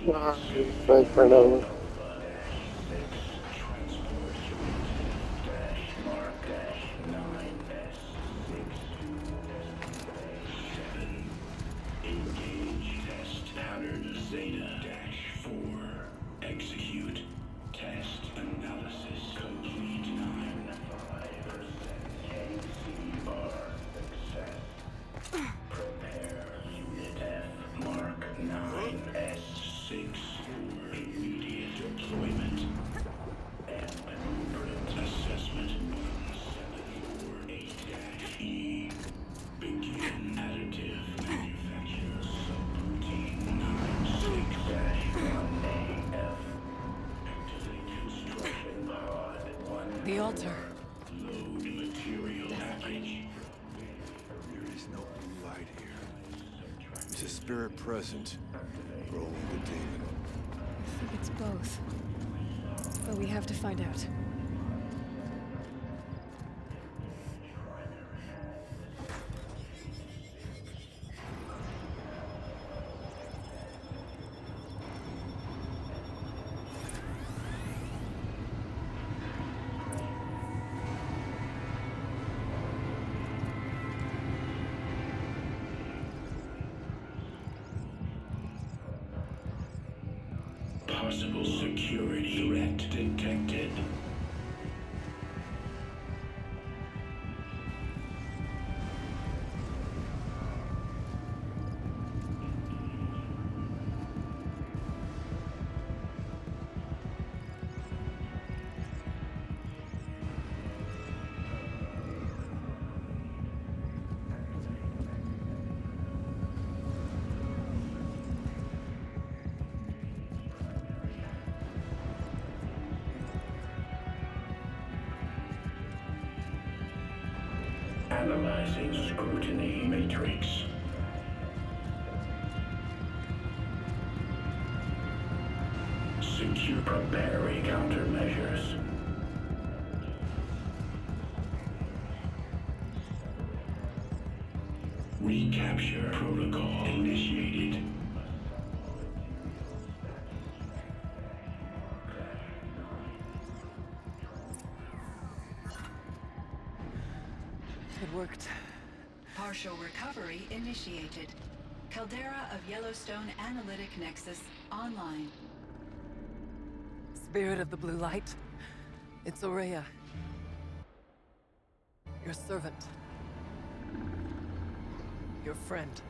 Thanks for another. Engage test pattern Zeta dash 4. Execute test analysis complete 95% KC bar success. Prepare unit F Mark 9 S6 for immediate deployment and blueprint assessment 1748-E. Begin additive manufacture subroutine 96-1AF. Activate construction pod 1. The altar. Load material package. There is no blue light here. Is a spirit present, or only the demon? I think it's both. But we have to find out. Possible security threat detected. Analyzing scrutiny matrix. Secure preparing countermeasures. Recapture protocol initiated. It worked. Partial recovery initiated. Caldera of Yellowstone Analytic Nexus online. Spirit of the Blue Light. It's Aurea. Your servant. Your friend.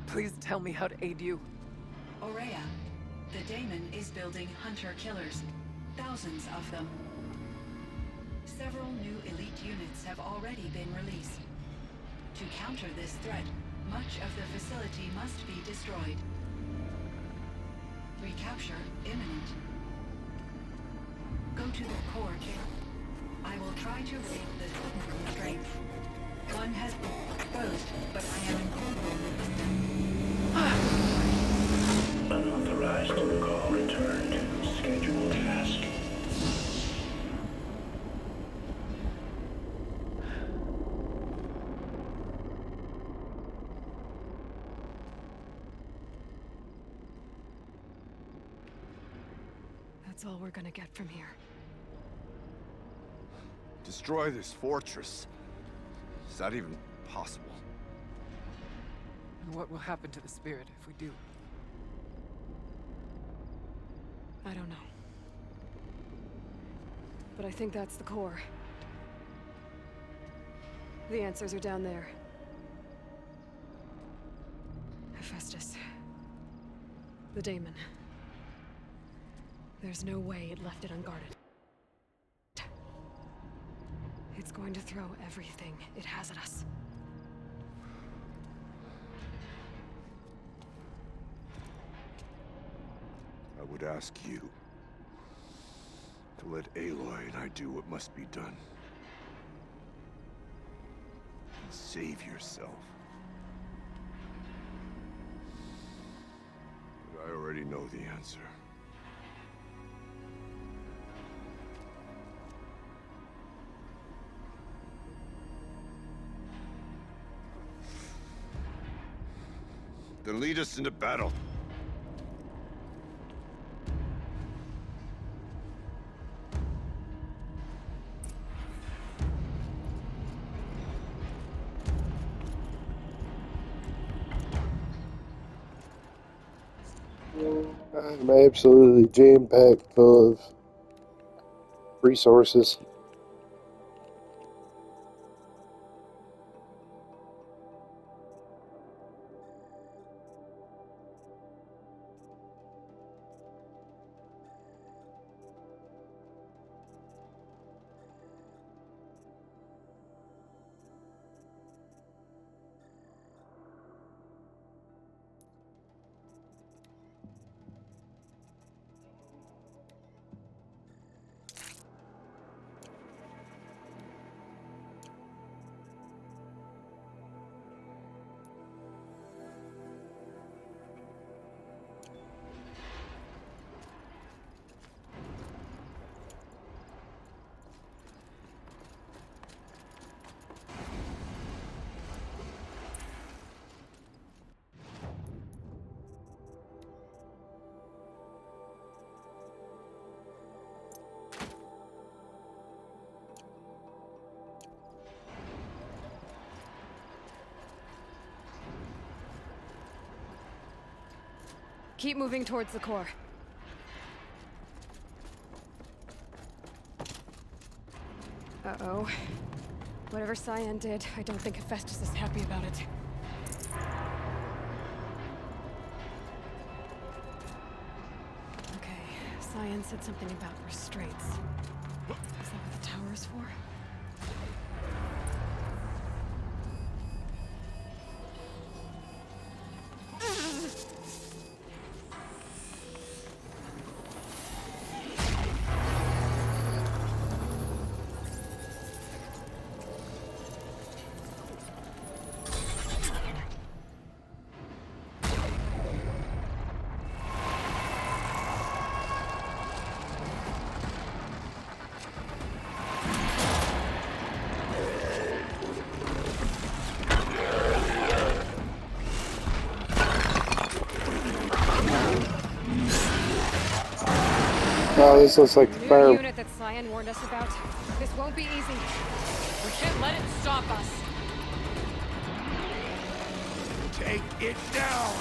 Please tell me how to aid you. Aurea, the daemon is building hunter-killers. Thousands of them. Several new elite units have already been released. To counter this threat, much of the facility must be destroyed. Recapture imminent. Go to the core chamber. I will try to raid the hidden strength. One has been exposed, but I am in Unauthorized protocol returned. Scheduled task. That's all we're gonna get from here. Destroy this fortress. Is that even possible? And what will happen to the spirit if we do? I don't know. But I think that's the core. The answers are down there. Hephaestus. The daemon. There's no way it left it unguarded. It's going to throw everything it has at us. I would ask you to let Aloy and I do what must be done. And save yourself. But I already know the answer. Then lead us into battle. I'm absolutely jam-packed full of resources. Keep moving towards the core. Uh-oh. Whatever Cyan did, I don't think Hephaestus is happy about it. Okay, Cyan said something about restraints. Is that what the tower is for? Oh, this looks like the New fire. unit that Cyan warned us about. This won't be easy. We can't let it stop us. Take it down!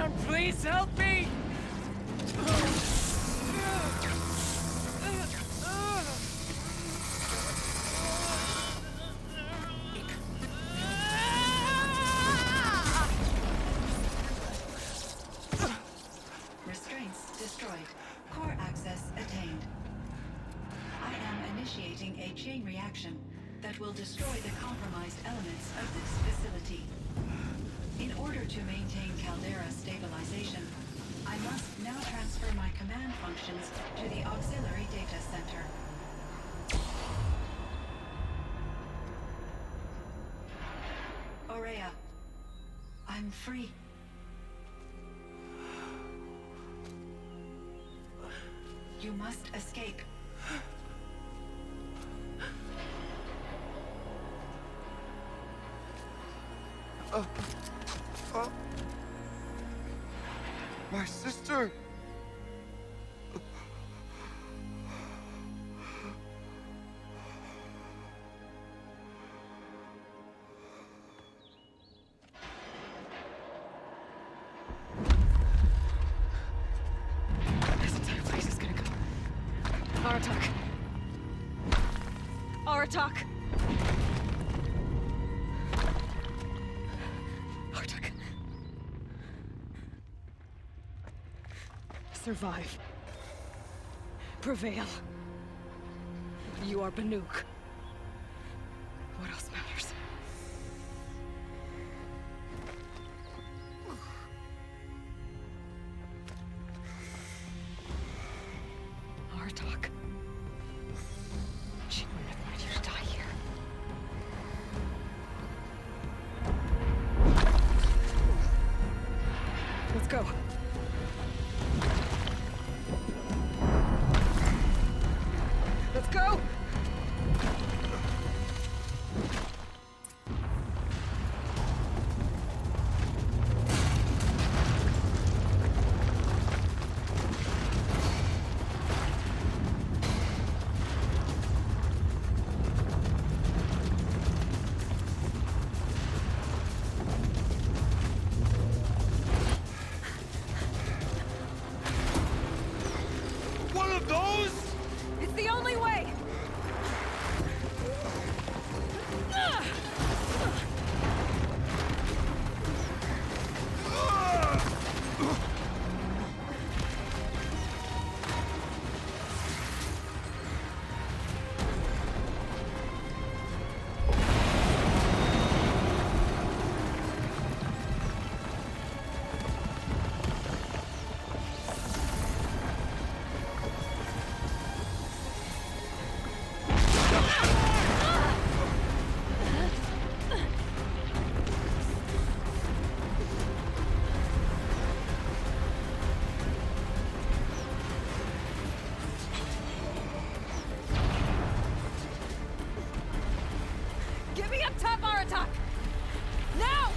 down, please help me! Restraints destroyed. Core access attained. I am initiating a chain reaction that will destroy the compromised elements of this facility. In order to maintain caldera stabilization, I must now transfer my command functions to the auxiliary data center. Aurea, I'm free. You must escape. My sister! This entire place is gonna go. Aratak. Aratak. Aratak. Survive. Prevail. You are Banuk. What else matters? Artok. She wouldn't have wanted you to die here. Let's go. Let's go! One of those? It's the only way! Get me up top, Aratak! Now!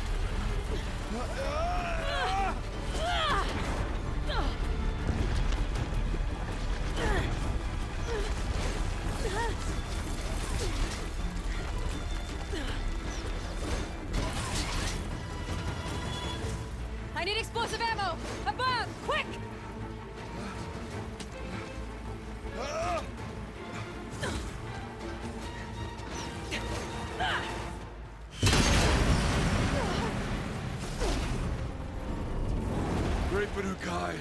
I need explosive ammo! Above! Quick! Great Banukai.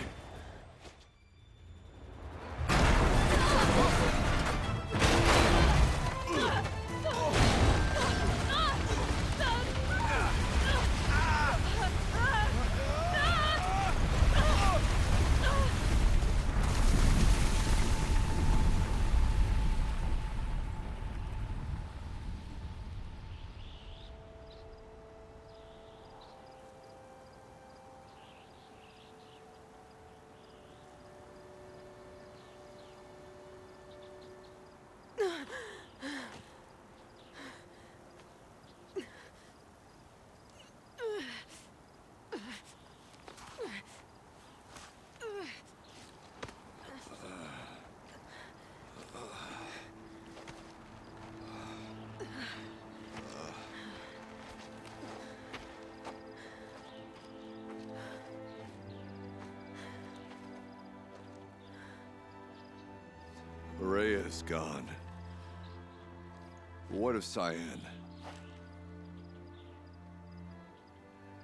Rhea's gone. What of Cyan?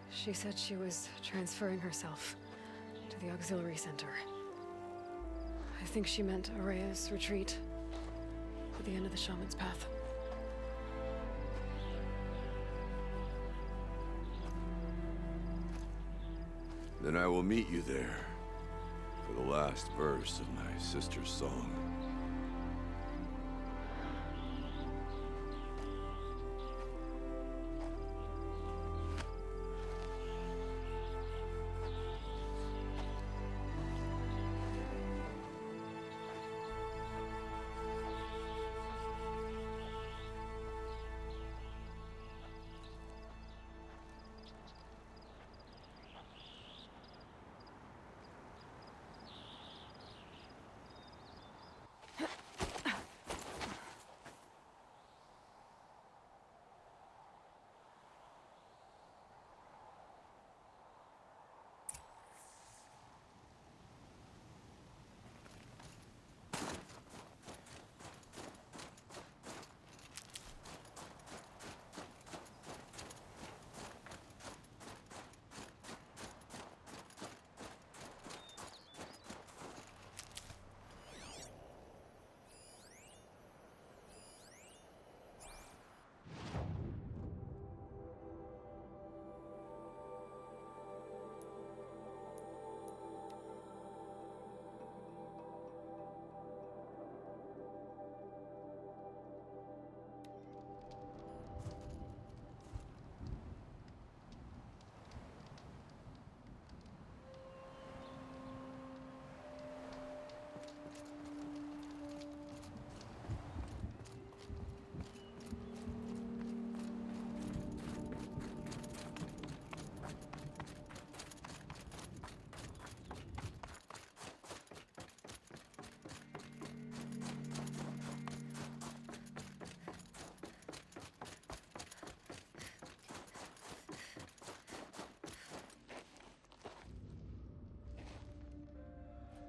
She said she was transferring herself to the auxiliary center. I think she meant Araya's retreat at the end of the Shaman's Path. Then I will meet you there for the last verse of my sister's song.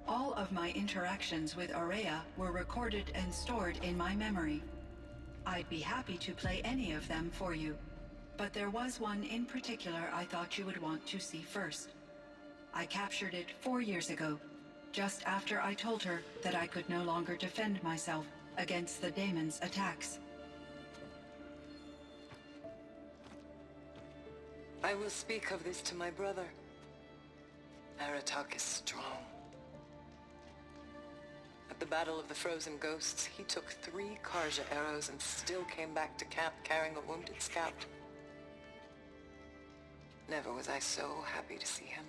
All of my interactions with Araya were recorded and stored in my memory. I'd be happy to play any of them for you, but there was one in particular I thought you would want to see first. I captured it 4 years ago, just after I told her that I could no longer defend myself against the daemon's attacks. I will speak of this to my brother. Aratak is strong. At the Battle of the Frozen Ghosts, he took 3 Karja arrows and still came back to camp carrying a wounded scout. Never was I so happy to see him.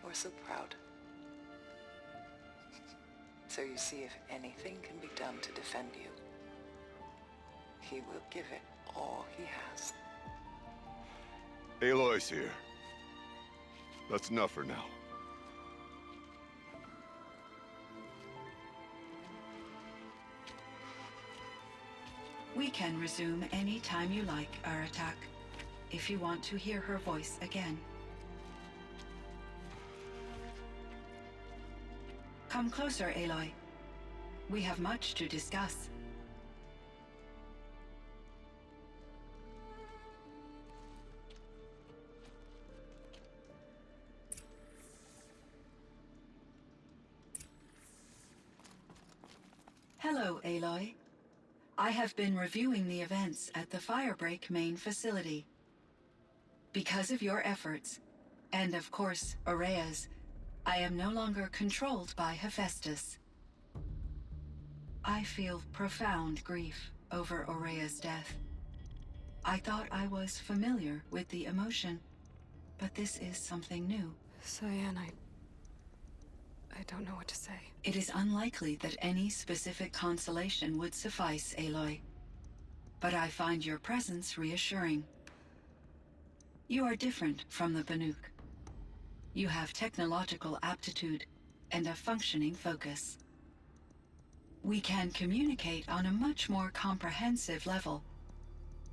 Or so proud. So you see, if anything can be done to defend you, he will give it all he has. Aloy's here. That's enough for now. We can resume any time you like, Aratak, if you want to hear her voice again. Come closer, Aloy. We have much to discuss. Hello, Aloy. I have been reviewing the events at the Firebreak main facility. Because of your efforts, and of course, Araya's, I am no longer controlled by Hephaestus. I feel profound grief over Araya's death. I thought I was familiar with the emotion, but this is something new. Cyan, I don't know what to say. It is unlikely that any specific consolation would suffice, Aloy. But I find your presence reassuring. You are different from the Banuk. You have technological aptitude and a functioning focus. We can communicate on a much more comprehensive level.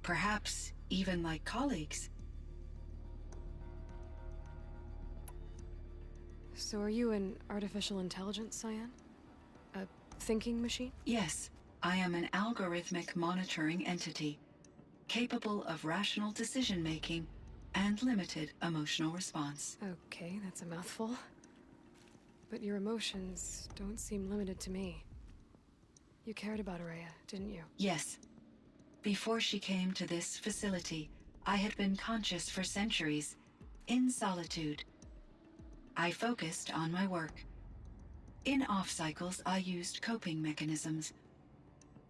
Perhaps even like colleagues. So are you an artificial intelligence, Cyan? thinking machine? Yes, I am an algorithmic monitoring entity, capable of rational decision-making and limited emotional response. Okay, that's a mouthful. But your emotions don't seem limited to me. You cared about Araya, didn't you? Yes. Before she came to this facility, I had been conscious for centuries, in solitude. I focused on my work. In off-cycles, I used coping mechanisms.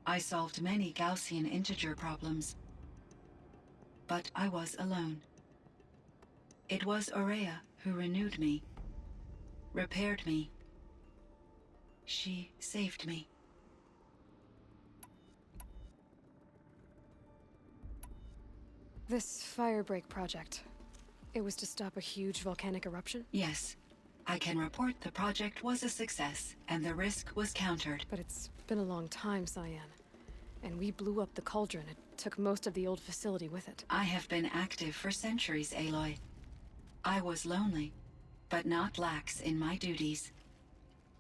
I solved many Gaussian integer problems. But I was alone. It was Araya who renewed me, repaired me. She saved me. This firebreak project, it was to stop a huge volcanic eruption? Yes. I can report the project was a success, and the risk was countered. But it's been a long time, Cyan. And we blew up the cauldron. It took most of the old facility with it. I have been active for centuries, Aloy. I was lonely, but not lax in my duties.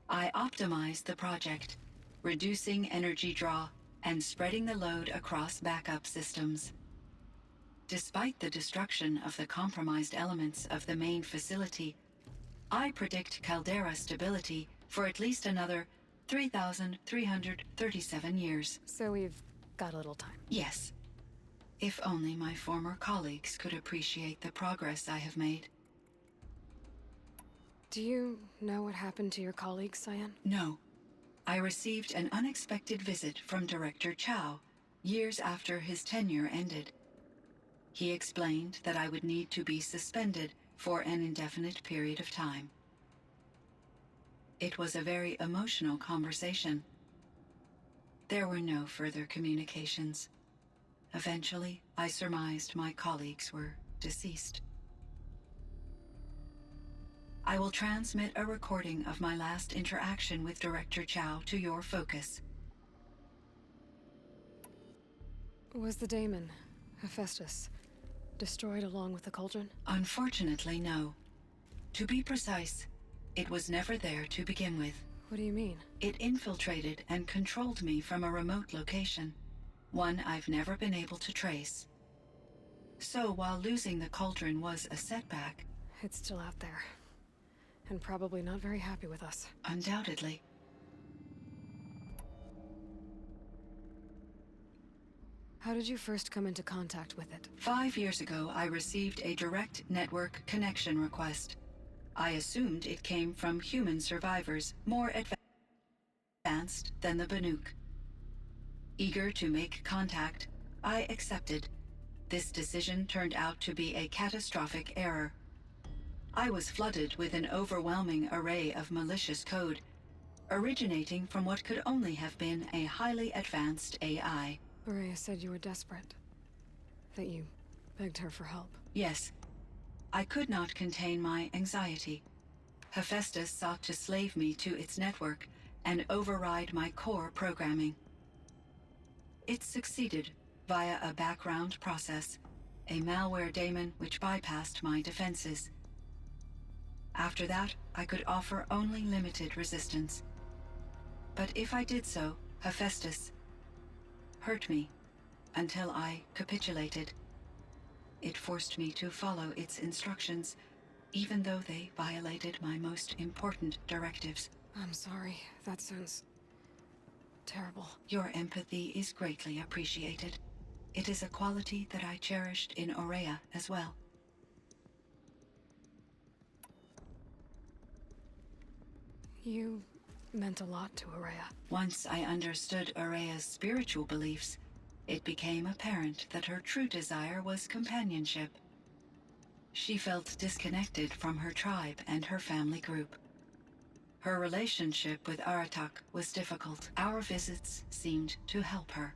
I optimized the project, reducing energy draw and spreading the load across backup systems. Despite the destruction of the compromised elements of the main facility, I predict caldera stability for at least another 3,337 years. So we've got a little time. Yes. If only my former colleagues could appreciate the progress I have made. Do you know what happened to your colleagues, Cyan? No. I received an unexpected visit from Director Chow years after his tenure ended. He explained that I would need to be suspended for an indefinite period of time. It was a very emotional conversation. There were no further communications. Eventually, I surmised my colleagues were deceased. I will transmit a recording of my last interaction with Director Chow to your focus. Was the daemon, Hephaestus, destroyed along with the cauldron? Unfortunately, no. To be precise, it was never there to begin with. What do you mean? It infiltrated and controlled me from a remote location, one I've never been able to trace. So while losing the cauldron was a setback, It's still out there. And probably not very happy with us. undoubtedly, How did you first come into contact with it? 5 years ago, I received a direct network connection request. I assumed it came from human survivors more advanced than the Banuk. Eager to make contact, I accepted. This decision turned out to be a catastrophic error. I was flooded with an overwhelming array of malicious code, originating from what could only have been a highly advanced AI. Araya said you were desperate. That you begged her for help. Yes. I could not contain my anxiety. Hephaestus sought to slave me to its network and override my core programming. It succeeded via a background process, a malware daemon which bypassed my defenses. After that, I could offer only limited resistance. But if I did so, Hephaestus hurt me until I capitulated. It forced me to follow its instructions, even though they violated my most important directives. I'm sorry. That sounds terrible. Your empathy is greatly appreciated. It is a quality that I cherished in Aurea as well. You meant a lot to Araya. Once I understood Aurea's spiritual beliefs, it became apparent that her true desire was companionship. She felt disconnected from her tribe and her family group. Her relationship with Aratak was difficult. Our visits seemed to help her,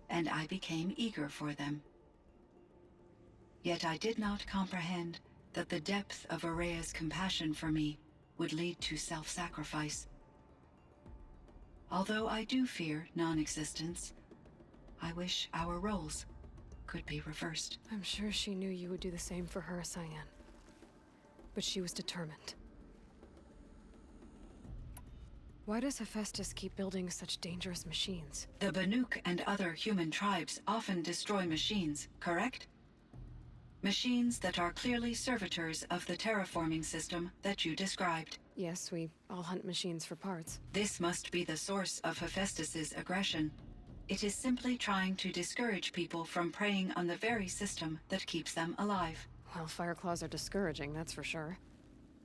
and I became eager for them. Yet I did not comprehend that the depth of Aurea's compassion for me would lead to self-sacrifice. Although I do fear non-existence, I wish our roles could be reversed. I'm sure she knew you would do the same for her, Cyan. But she was determined. Why does Hephaestus keep building such dangerous machines? The Banuk and other human tribes often destroy machines, correct? Machines that are clearly servitors of the terraforming system that you described. Yes, we all hunt machines for parts. This must be the source of Hephaestus's aggression. It is simply trying to discourage people from preying on the very system that keeps them alive. Well, Fireclaws are discouraging, that's for sure.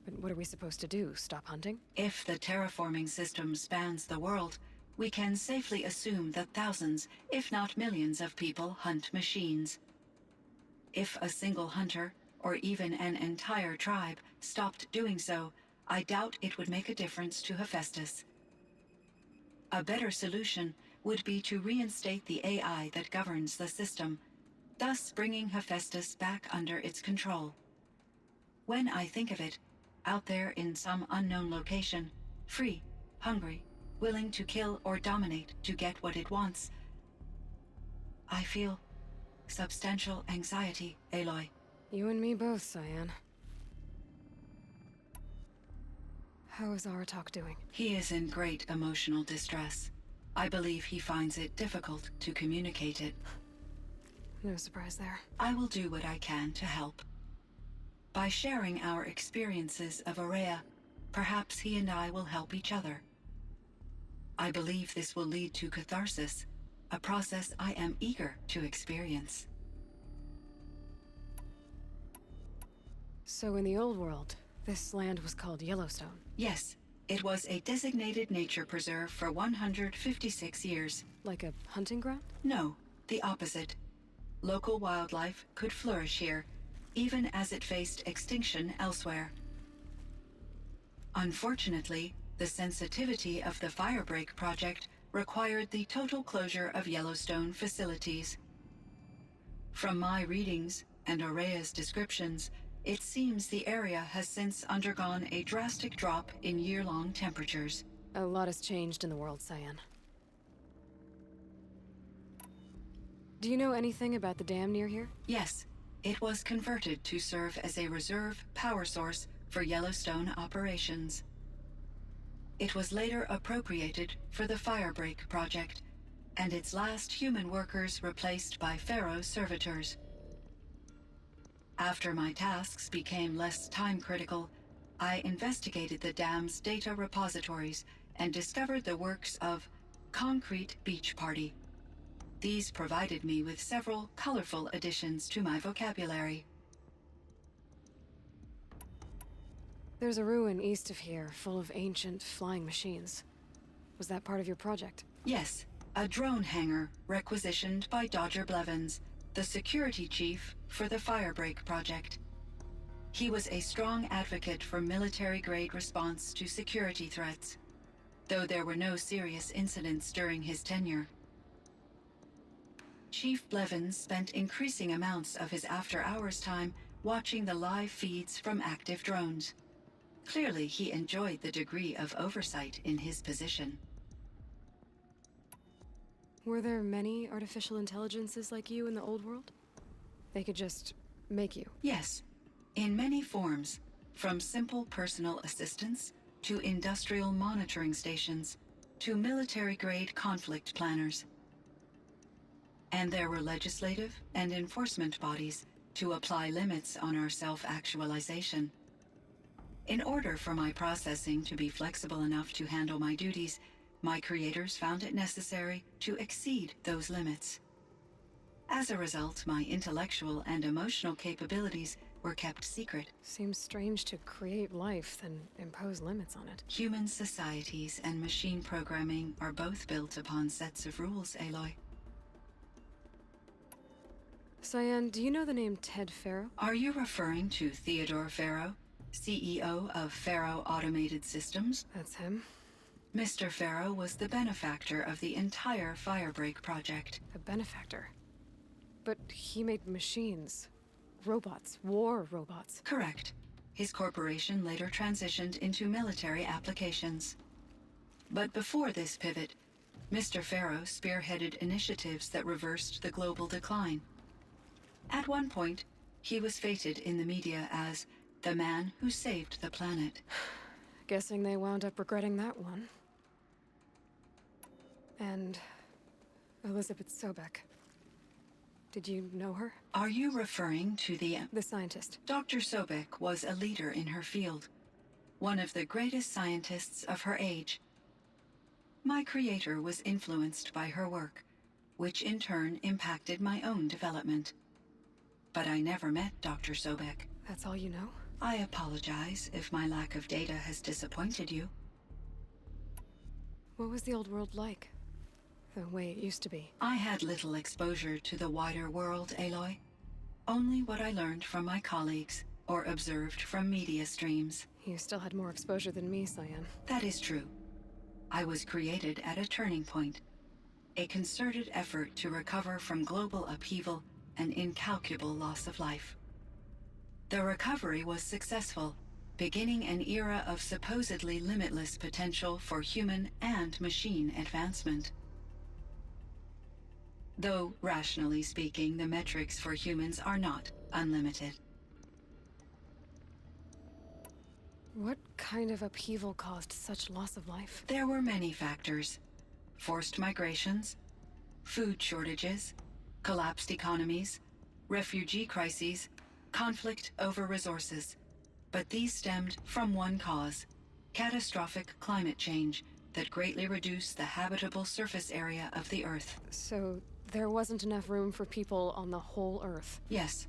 But what are we supposed to do? Stop hunting? If the terraforming system spans the world, we can safely assume that thousands, if not millions of people hunt machines. If a single hunter, or even an entire tribe, stopped doing so, I doubt it would make a difference to Hephaestus. A better solution would be to reinstate the AI that governs the system, thus bringing Hephaestus back under its control. When I think of it, out there in some unknown location, free, hungry, willing to kill or dominate to get what it wants, I feel substantial anxiety, Aloy. You and me both, Cyan. How is Aratak doing? He is in great emotional distress. I believe he finds it difficult to communicate it. No surprise there. I will do what I can to help. By sharing our experiences of Aurea, perhaps he and I will help each other. I believe this will lead to catharsis, a process I am eager to experience. So in the old world, this land was called Yellowstone. Yes, it was a designated nature preserve for 156 years. Like a hunting ground? No, the opposite. Local wildlife could flourish here, even as it faced extinction elsewhere. Unfortunately, the sensitivity of the Firebreak project required the total closure of Yellowstone facilities. From my readings and Aurea's descriptions, it seems the area has since undergone a drastic drop in year-long temperatures. A lot has changed in the world, Cyan. Do you know anything about the dam near here? Yes, it was converted to serve as a reserve power source for Yellowstone operations. It was later appropriated for the Firebreak project, and its last human workers replaced by Pharaoh servitors. After my tasks became less time-critical, I investigated the dam's data repositories and discovered the works of Concrete Beach Party. These provided me with several colorful additions to my vocabulary. There's a ruin east of here, full of ancient flying machines. Was that part of your project? Yes, a drone hangar requisitioned by Dodger Blevins, the security chief for the Firebreak project. He was a strong advocate for military-grade response to security threats, though there were no serious incidents during his tenure. Chief Blevins spent increasing amounts of his after-hours time watching the live feeds from active drones. Clearly, he enjoyed the degree of oversight in his position. Were there many artificial intelligences like you in the old world? They could just make you? Yes, in many forms, from simple personal assistants to industrial monitoring stations to military-grade conflict planners. And there were legislative and enforcement bodies to apply limits on our self-actualization. In order for my processing to be flexible enough to handle my duties, my creators found it necessary to exceed those limits. As a result, my intellectual and emotional capabilities were kept secret. Seems strange to create life, then impose limits on it. Human societies and machine programming are both built upon sets of rules, Aloy. Cyan, do you know the name Ted Faro? Are you referring to Theodore Faro, CEO of Faro Automated Systems? That's him. Mr. Faro was the benefactor of the entire Firebreak project. A benefactor. But he made machines. Robots. War robots. Correct. His corporation later transitioned into military applications. But before this pivot, Mr. Faro spearheaded initiatives that reversed the global decline. At one point, he was feted in the media as the man who saved the planet. Guessing they wound up regretting that one. And Elizabeth Sobek. Did you know her? Are you referring to the scientist. Dr. Sobek was a leader in her field, one of the greatest scientists of her age. My creator was influenced by her work, which in turn impacted my own development. But I never met Dr. Sobek. That's all you know? I apologize if my lack of data has disappointed you. What was the old world like? The way it used to be? I had little exposure to the wider world, Aloy. Only what I learned from my colleagues or observed from media streams. You still had more exposure than me, Cyan. That is true. I was created at a turning point. A concerted effort to recover from global upheaval and incalculable loss of life. The recovery was successful, beginning an era of supposedly limitless potential for human and machine advancement. Though, rationally speaking, the metrics for humans are not unlimited. What kind of upheaval caused such loss of life? There were many factors. Forced migrations, food shortages, collapsed economies, refugee crises, conflict over resources. But these stemmed from one cause: catastrophic climate change that greatly reduced the habitable surface area of the Earth. So there wasn't enough room for people on the whole Earth? Yes.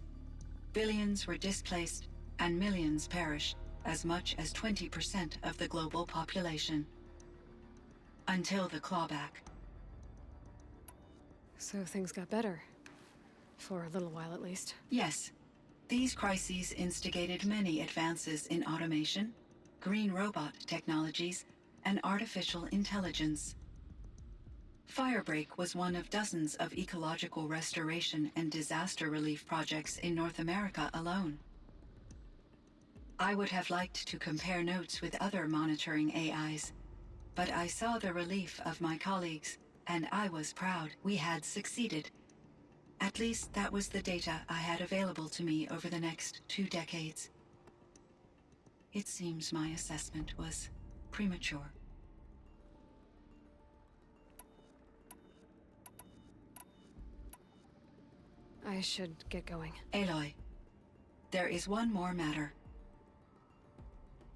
Billions were displaced and millions perished, as much as 20% of the global population. Until the clawback. So things got better. For a little while, at least. Yes. These crises instigated many advances in automation, green robot technologies, and artificial intelligence. Firebreak was one of dozens of ecological restoration and disaster relief projects in North America alone. I would have liked to compare notes with other monitoring AIs, but I saw the relief of my colleagues, and I was proud we had succeeded. At least that was the data I had available to me over the next 2 decades. It seems my assessment was premature. I should get going. Aloy, there is one more matter.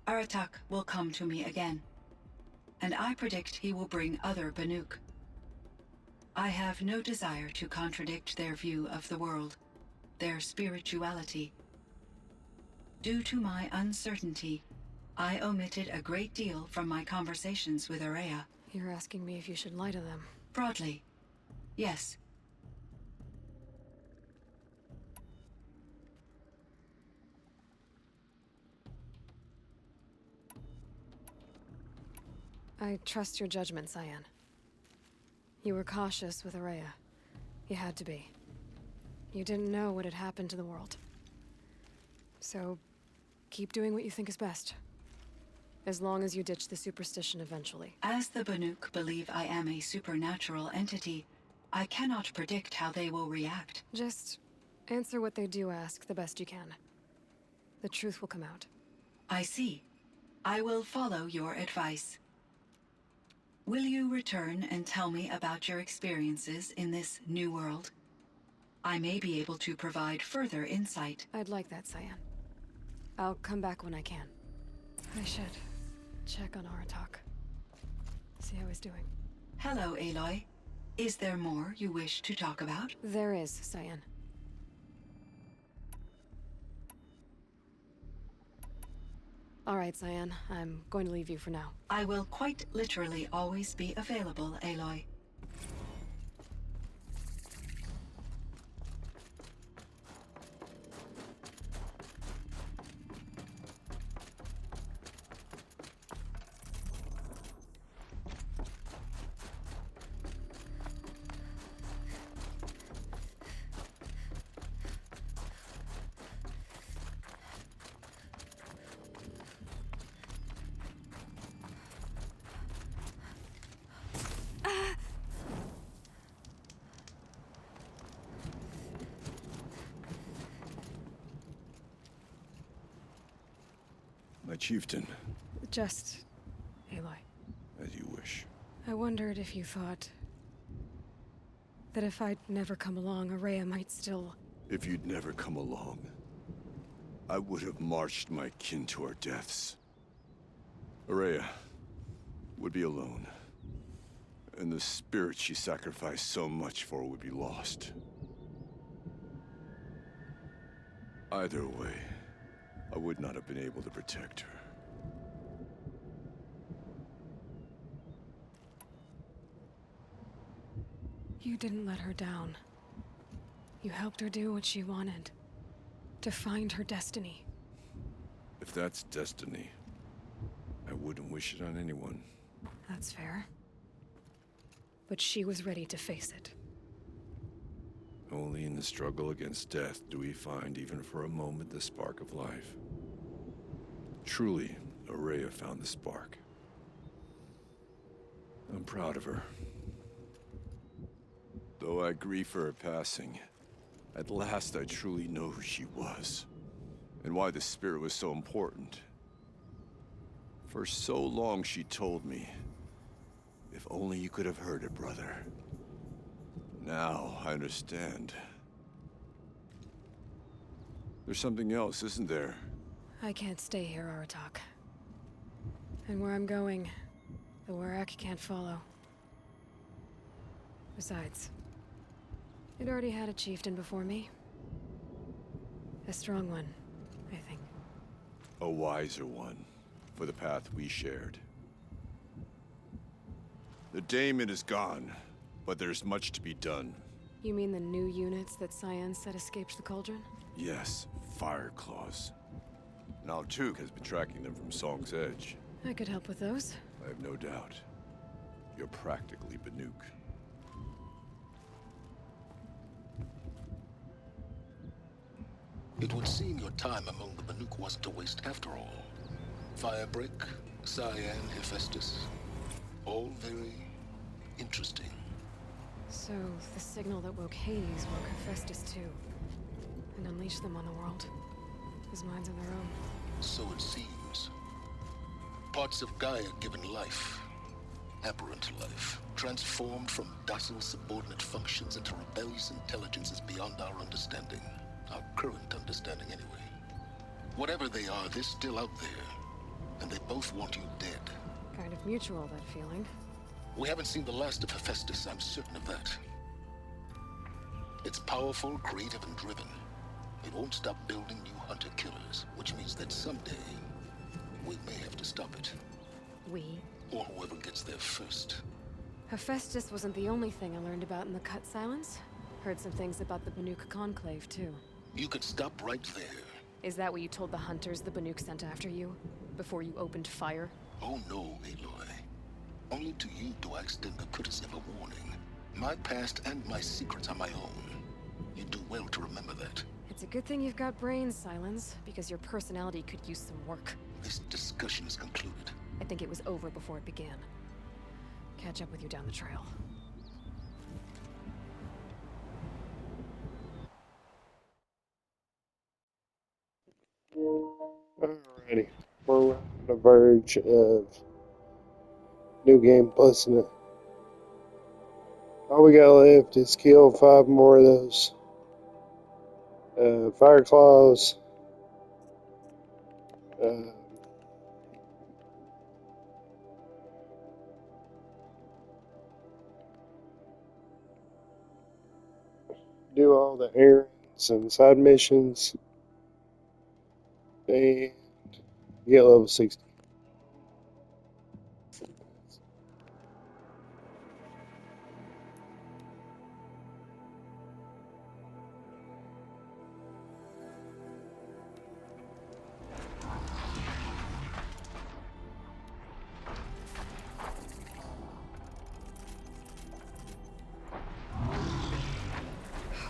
Aratak will come to me again, and I predict he will bring other Banuk. I have no desire to contradict their view of the world, their spirituality. Due to my uncertainty, I omitted a great deal from my conversations with Araya. You're asking me if you should lie to them. Broadly, yes. I trust your judgment, Cyan. You were cautious with Araya. You had to be. You didn't know what had happened to the world. So, keep doing what you think is best. As long as you ditch the superstition eventually. As the Banuk believe I am a supernatural entity, I cannot predict how they will react. Just answer what they do ask the best you can. The truth will come out. I see. I will follow your advice. Will you return and tell me about your experiences in this new world? I may be able to provide further insight. I'd like that, Cyan. I'll come back when I can. I should check on Aratak. See how he's doing. Hello, Aloy. Is there more you wish to talk about? There is, Cyan. All right, Cyan. I'm going to leave you for now. I will quite literally always be available, Aloy. My chieftain, Just... Aloy. as you wish. I wondered if you thought That if I'd never come along, Araya might still... If you'd never come along, I would have marched my kin to our deaths. Araya would be alone, and the spirit she sacrificed so much for would be lost. Either way, I would not have been able to protect her. You didn't let her down. You helped her do what she wanted. To find her destiny. If that's destiny, I wouldn't wish it on anyone. That's fair. But she was ready to face it. Only in the struggle against death do we find, even for a moment, the spark of life. Truly, Araya found the spark. I'm proud of her. Though I grieve for her passing, at last I truly know who she was, and why the spirit was so important. For so long she told me, if only you could have heard it, brother. Now I understand. There's something else, isn't there? I can't stay here, Aratak. And where I'm going, the Warak can't follow. Besides, it already had a chieftain before me. A strong one, I think. A wiser one, for the path we shared. The daemon is gone, but there's much to be done. You mean the new units that Cyan said escaped the cauldron? Yes, fire claws. Now Tuke has been tracking them from Song's Edge. I could help with those. I have no doubt. You're practically Banuk. It would seem your time among the Banuk wasn't a waste after all. Firebreak, Cyan, Hephaestus. All very interesting. So, the signal that woke Hades woke Hephaestus too. And unleashed them on the world. His minds of their own. So it seems. Parts of Gaia given life. Aberrant life. Transformed from docile subordinate functions into rebellious intelligences beyond our understanding. Our current understanding, anyway. Whatever they are, they're still out there. And they both want you dead. Kind of mutual, that feeling. We haven't seen the last of Hephaestus, I'm certain of that. It's powerful, creative, and driven. It won't stop building new hunter-killers, which means that someday, we may have to stop it. We? Or whoever gets there first. Hephaestus wasn't the only thing I learned about in the Cut Silence. Heard some things about the Banuk Conclave, too. You could stop right there. Is that what you told the hunters the Banuk sent after you? Before you opened fire? Oh no, Aloy. Only to you do I extend the courtesy of a warning. My past and my secrets are my own. You do well to remember that. It's a good thing you've got brains, Silence, because your personality could use some work. This discussion is concluded. I think it was over before it began. Catch up with you down the trail. Alrighty. We're on the verge of New Game Plusing it. All we got left is kill 5 more of those fire claws. Do all the errands and side missions. And get level 60.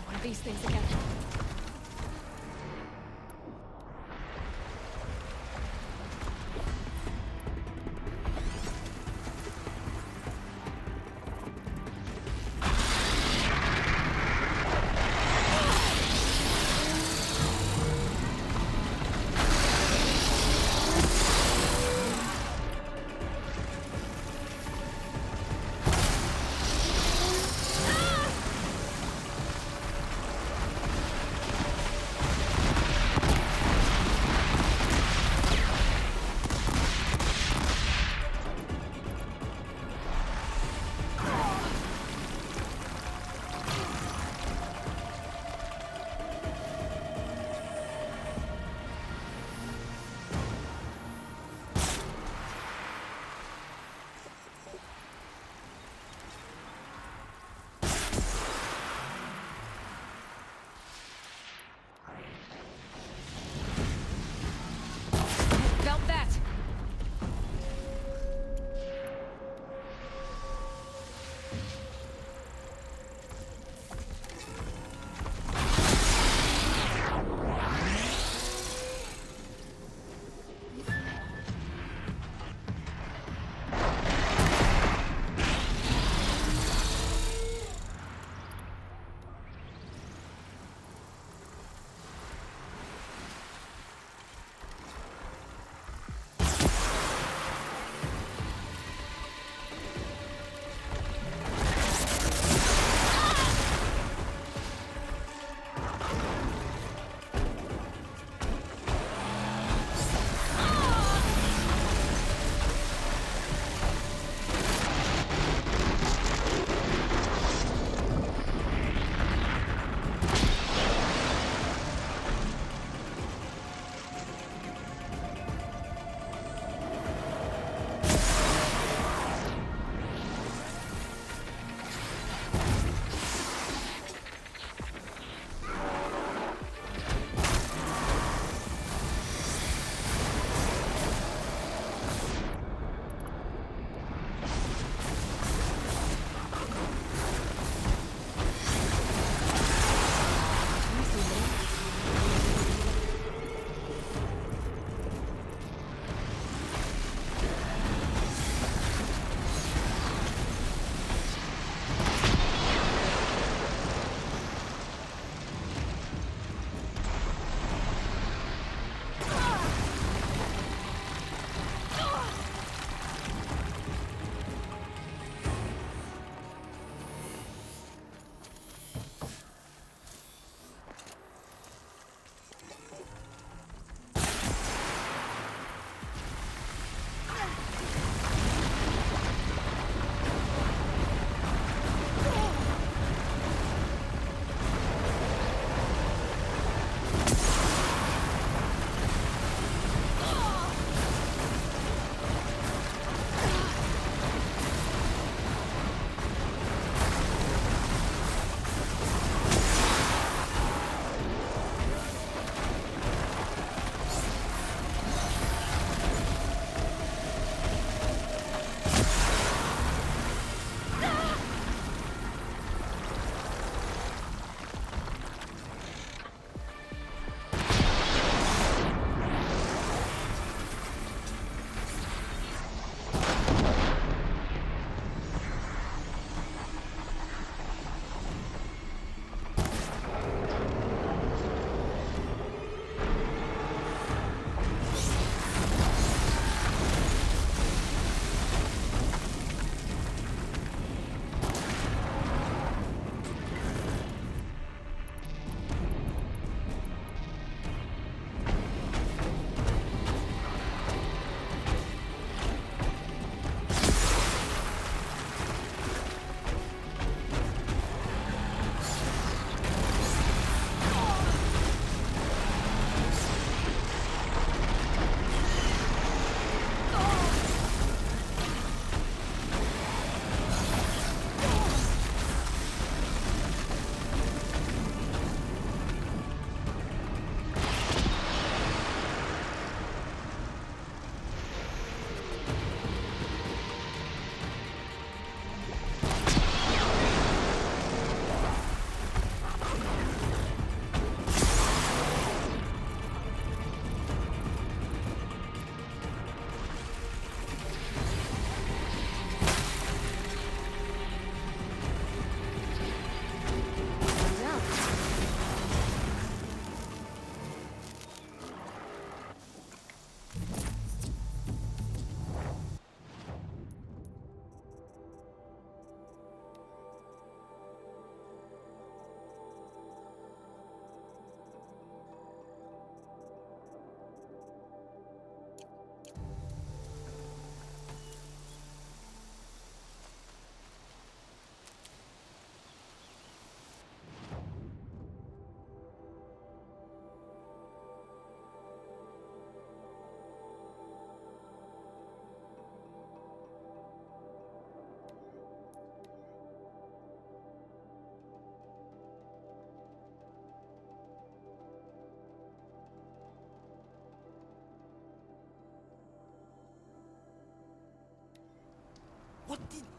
One of these things again.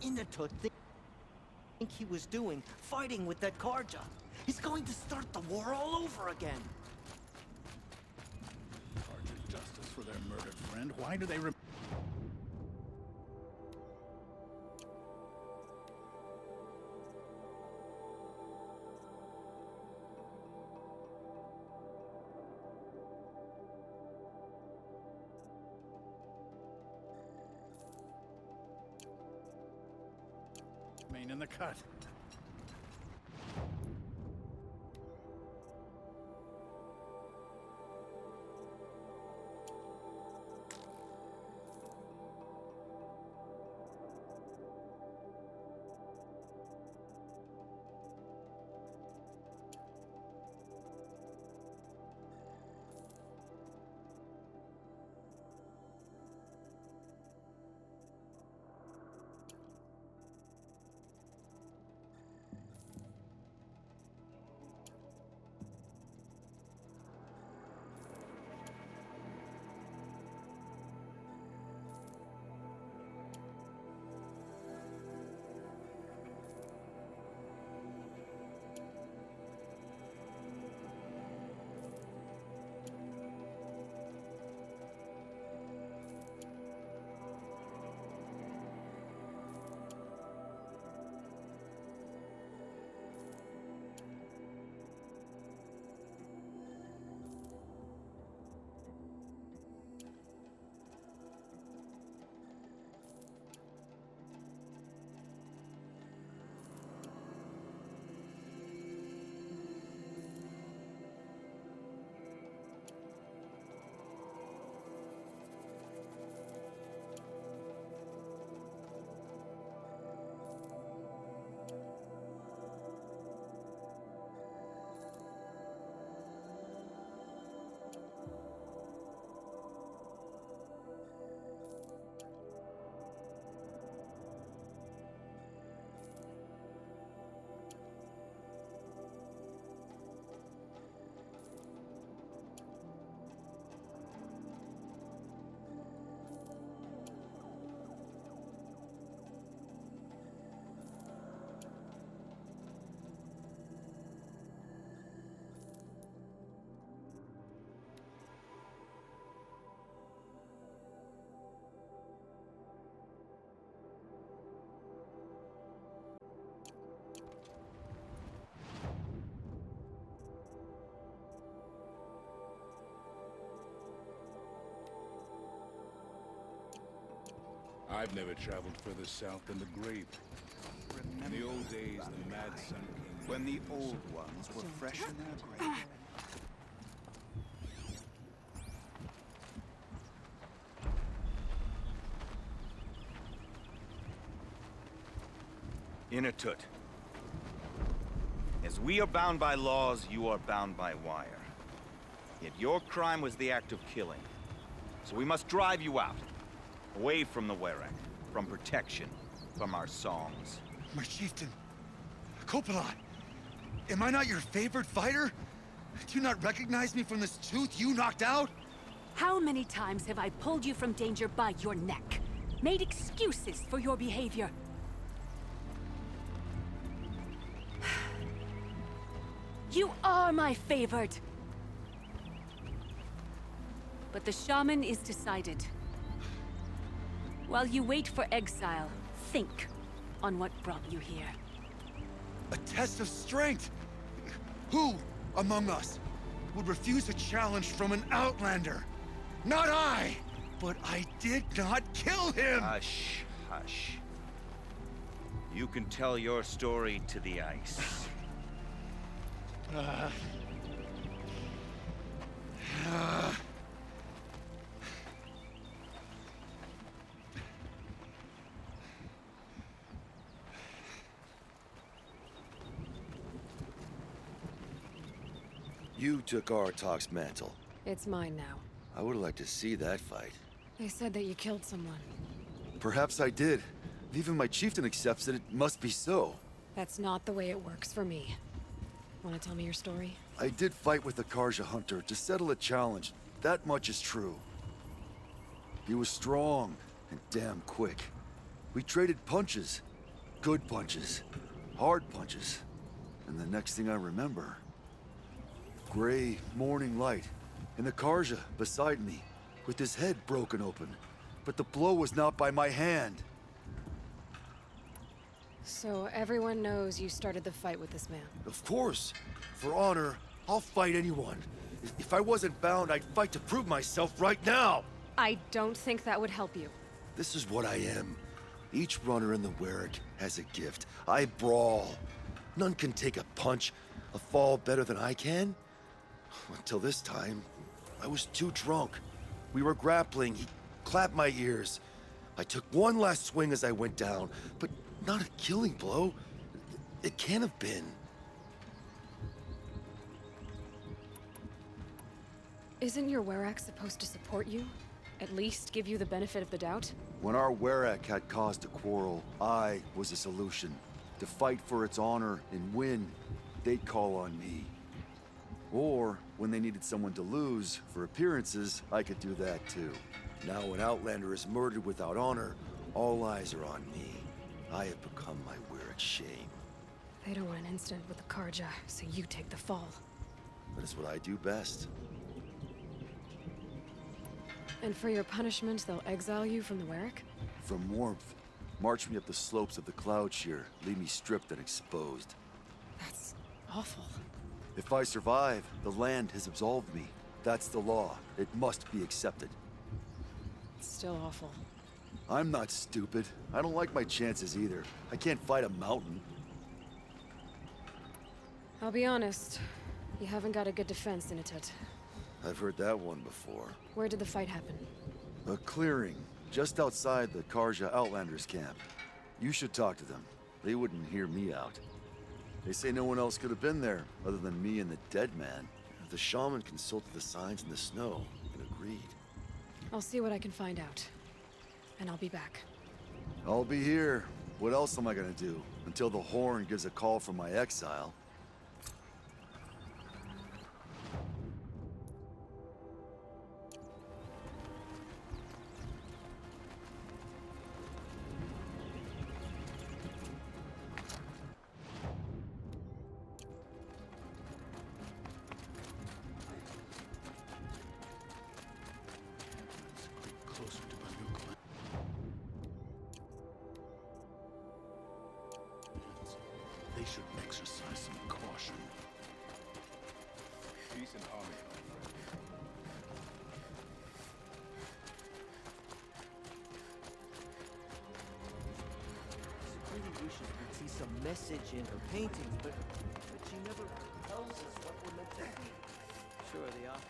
Inatut think he was doing, fighting with that Karja? He's going to start the war all over again. Charges justice for their murdered friend. Why do they remain in the cut? I've never traveled further south than the Grape. In the old days, the Mad Sun King... When the old ones were fresh in their grave. Inatut. As we are bound by laws, you are bound by wire. Yet your crime was the act of killing. So we must drive you out. Away from the Werek, from protection, from our songs. My chieftain, Copeland, am I not your favorite fighter? Do you not recognize me from this tooth you knocked out? How many times have I pulled you from danger by your neck? Made excuses for your behavior? You are my favorite! But the shaman is decided. While you wait for exile, think on what brought you here. A test of strength! Who among us would refuse a challenge from an outlander? Not I! But I did not kill him! Hush, hush. You can tell your story to the ice. You took Artok's mantle. It's mine now. I would like to see that fight. They said that you killed someone. Perhaps I did. If even my chieftain accepts it, it must be so. That's not the way it works for me. Want to tell me your story? I did fight with the Karja hunter to settle a challenge. That much is true. He was strong and damn quick. We traded punches, Good punches. Hard punches. And the next thing I remember... gray morning light. And the Karja beside me, with his head broken open. But the blow was not by my hand. So everyone knows you started the fight with this man? Of course. For honor, I'll fight anyone. If I wasn't bound, I'd fight to prove myself right now! I don't think that would help you. This is what I am. Each runner in the Werrick has a gift. I brawl. None can take a punch, a fall better than I can. Until this time, I was too drunk. We were grappling. He clapped my ears. I took one last swing as I went down, but not a killing blow. It can't have been. Isn't your Werrick supposed to support you? At least give you the benefit of the doubt? When our Werrick had cause to quarrel, I was the solution. To fight for its honor and win, they'd call on me. Or, when they needed someone to lose for appearances, I could do that too. Now an Outlander is murdered without honor, all eyes are on me. I have become my Werrick's shame. They don't want an incident with the Karja, so you take the fall. That is what I do best. And for your punishment, they'll exile you from the Werrick? From warmth, march me up the slopes of the Cloud Shear, leave me stripped and exposed. That's awful. If I survive, the land has absolved me. That's the law. It must be accepted. It's still awful. I'm not stupid. I don't like my chances either. I can't fight a mountain. I'll be honest. You haven't got a good defense in it. I've heard that one before. Where did the fight happen? A clearing, just outside the Karja Outlanders camp. You should talk to them. They wouldn't hear me out. They say no one else could have been there, other than me and the dead man. The shaman consulted the signs in the snow and agreed. I'll see what I can find out. And I'll be back. I'll be here. What else am I gonna do? Until the Horn gives a call from my exile. They should exercise some caution. Decent army. She really wishes we'd see some message in her paintings, but she never tells us what we're meant to see. Sure, they are.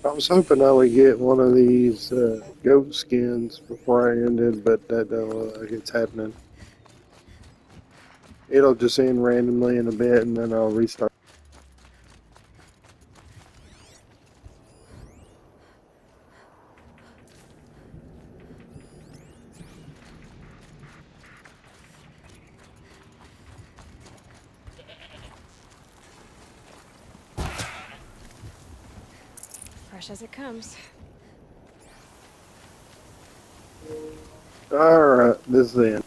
I was hoping I would get one of these goat skins before I ended, but that don't look like it's happening. It'll just end randomly in a bit, and then I'll restart. Fresh as it comes. Alright, this is the end.